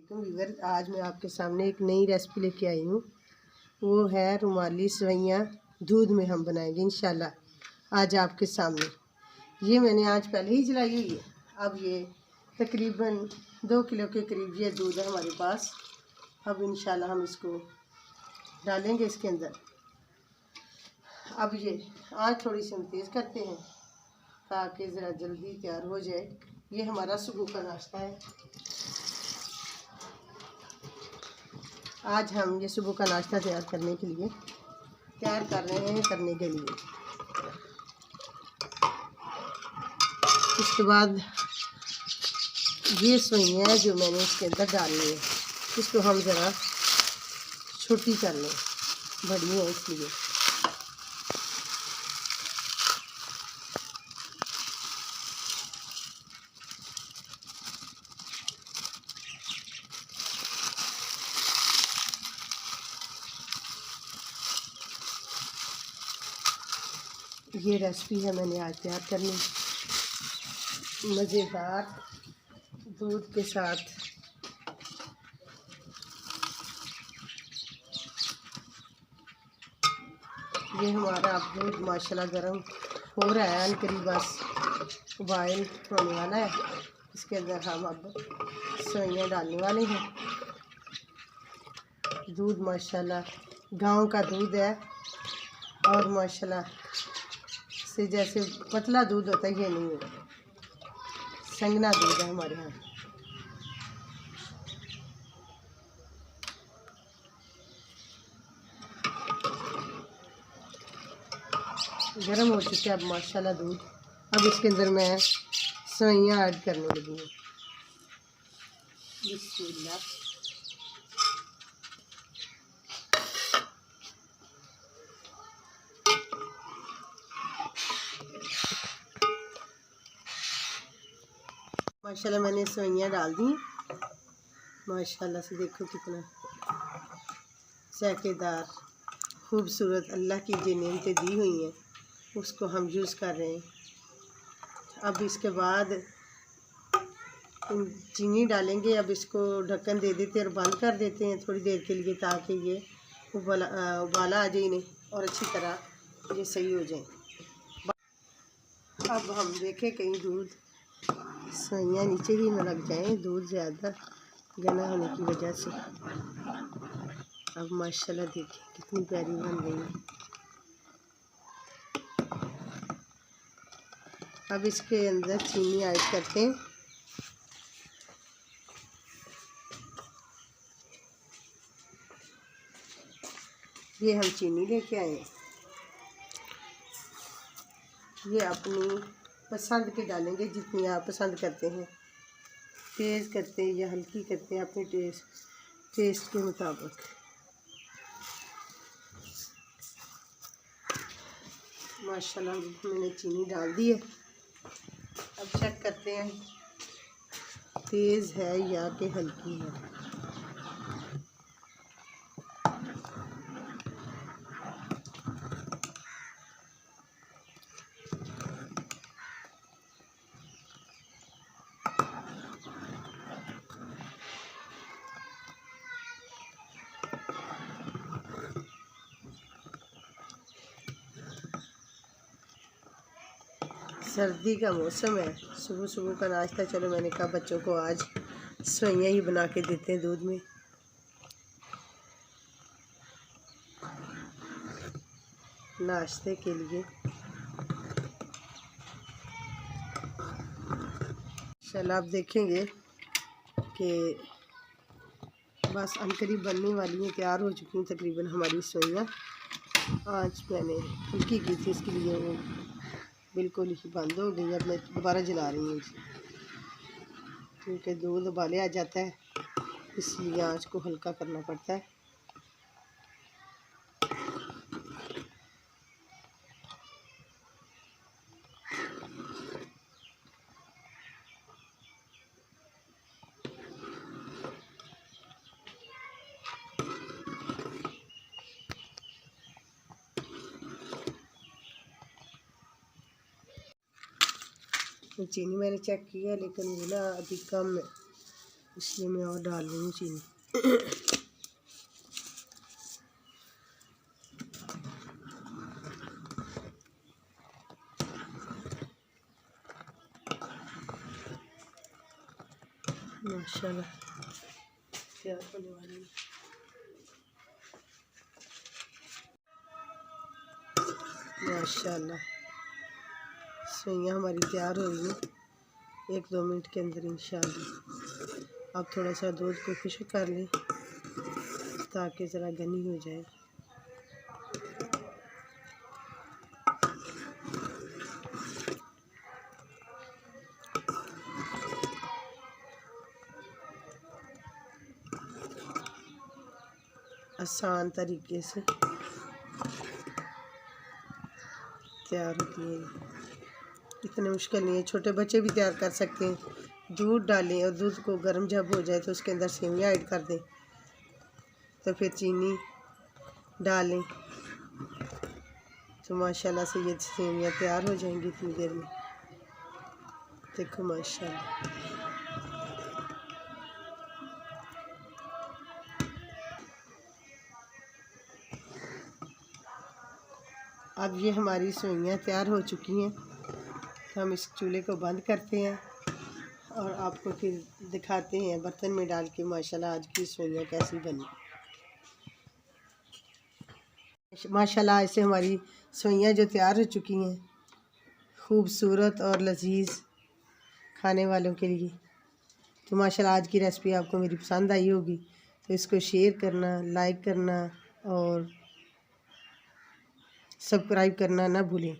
वालेकुम व्यूअर। आज मैं आपके सामने एक नई रेसिपी लेके आई हूँ। वो है रुमाली सेवइयाँ। दूध में हम बनाएंगे इंशाल्लाह आज आपके सामने। ये मैंने आज पहले ही जलाई हुई है। अब ये तकरीबन 2 किलो के करीब ये दूध है हमारे पास। अब इंशाल्लाह हम इसको डालेंगे इसके अंदर। अब ये आँच थोड़ी सी हम तेज़ करते हैं ताकि ज़रा जल्दी तैयार हो जाए। ये हमारा सुबह का नाश्ता है। आज हम ये सुबह का नाश्ता तैयार करने के लिए तैयार कर रहे हैं करने के लिए। इसके बाद ये सेवइयाँ है जो मैंने इसके अंदर डालनी है। इसको हम ज़रा छोटी कर लें, बड़ी है इसलिए। ये रेसिपी है मैंने आज तैयार करनी, मज़ेदार दूध के साथ। ये हमारा अब दूध माशाल्लाह गर्म हो रहा है, करीब बस उबाल होने वाला है। इसके अंदर हम अब सेवइयाँ डालने वाले हैं। दूध माशाल्लाह गांव का दूध है और माशाल्लाह से जैसे पतला दूध होता है ये नहीं है, संगना दूध है हमारे यहाँ। गर्म हो चुका है अब माशाल्लाह दूध। अब इसके अंदर मैं सेवइयाँ ऐड करने लगी हूँ। बिस्मिल्लाह। माशाल्लाह मैंने सेवइयाँ डाल दी। माशाल्लाह से देखो कितना जायकेदार खूबसूरत अल्लाह की जो नेमतें दी हुई हैं उसको हम यूज़ कर रहे हैं। अब इसके बाद चीनी डालेंगे। अब इसको ढक्कन दे देते हैं और बंद कर देते हैं थोड़ी देर के लिए ताकि ये उबाला आ जाए नहीं और अच्छी तरह ये सही हो जाए। अब हम देखें कहीं दूध सेवइयाँ नीचे ही न लग जाएं, दूध ज़्यादा घना होने की वजह से। अब माशाल्लाह देखिए कितनी प्यारी बन गई है। अब इसके अंदर चीनी ऐड करते हैं। ये हम चीनी लेके आए। ये अपनी पसंद के डालेंगे, जितनी आप पसंद करते हैं। तेज़ करते हैं या हल्की करते हैं अपने टेस्ट के मुताबिक। माशाल्लाह मैंने चीनी डाल दी है। अब चेक करते हैं तेज़ है या कि हल्की है। सर्दी का मौसम है, सुबह सुबह का नाश्ता। चलो मैंने कहा बच्चों को आज सेवइयाँ ही बना के देते हैं दूध में। नाश्ते के लिए चलो आप देखेंगे कि बस अनकरीब बनने वाली हैं, तैयार हो चुकी हैं तकरीबन हमारी सेवइयाँ। आज मैंने हल्की की थी, इसके लिए वो बिल्कुल ही बंद हो गई। अब मैं दोबारा जला रही हूँ क्योंकि दूध उबाले आ जाता है, इसलिए आँच को हल्का करना पड़ता है। चीनी मैंने चेक किया लेकिन वो ना अभी कम है, इसलिए मैं और डाल रही हूँ चीनी। माशाल्लाह तैयार होने वाली है। माशाल्लाह सवैयाँ हमारी तैयार हो गई हैं 1-2 मिनट के अंदर इंशाल्लाह। अब थोड़ा सा दूध को खुश्क कर लें ताकि ज़रा घनी हो जाए। आसान तरीके से तैयार होती है, इतने मुश्किल नहीं है, छोटे बच्चे भी तैयार कर सकते हैं। दूध डालें और दूध को गर्म जब हो जाए तो उसके अंदर सेवइयाँ ऐड कर दें, तो फिर चीनी डालें तो माशाल्लाह से ये सेवइयाँ तैयार हो जाएंगी इतनी देर में। देखो माशाल्लाह अब ये हमारी सेवइयाँ तैयार हो चुकी हैं। तो हम इस चूल्हे को बंद करते हैं और आपको फिर दिखाते हैं बर्तन में डाल के माशाल्लाह आज की सेवइयाँ कैसी बनी। माशाल्लाह ऐसे हमारी सेवइयाँ जो तैयार हो चुकी हैं, खूबसूरत और लजीज खाने वालों के लिए। तो माशाल्लाह आज की रेसिपी आपको मेरी पसंद आई होगी, तो इसको शेयर करना, लाइक करना और सब्सक्राइब करना ना भूलें।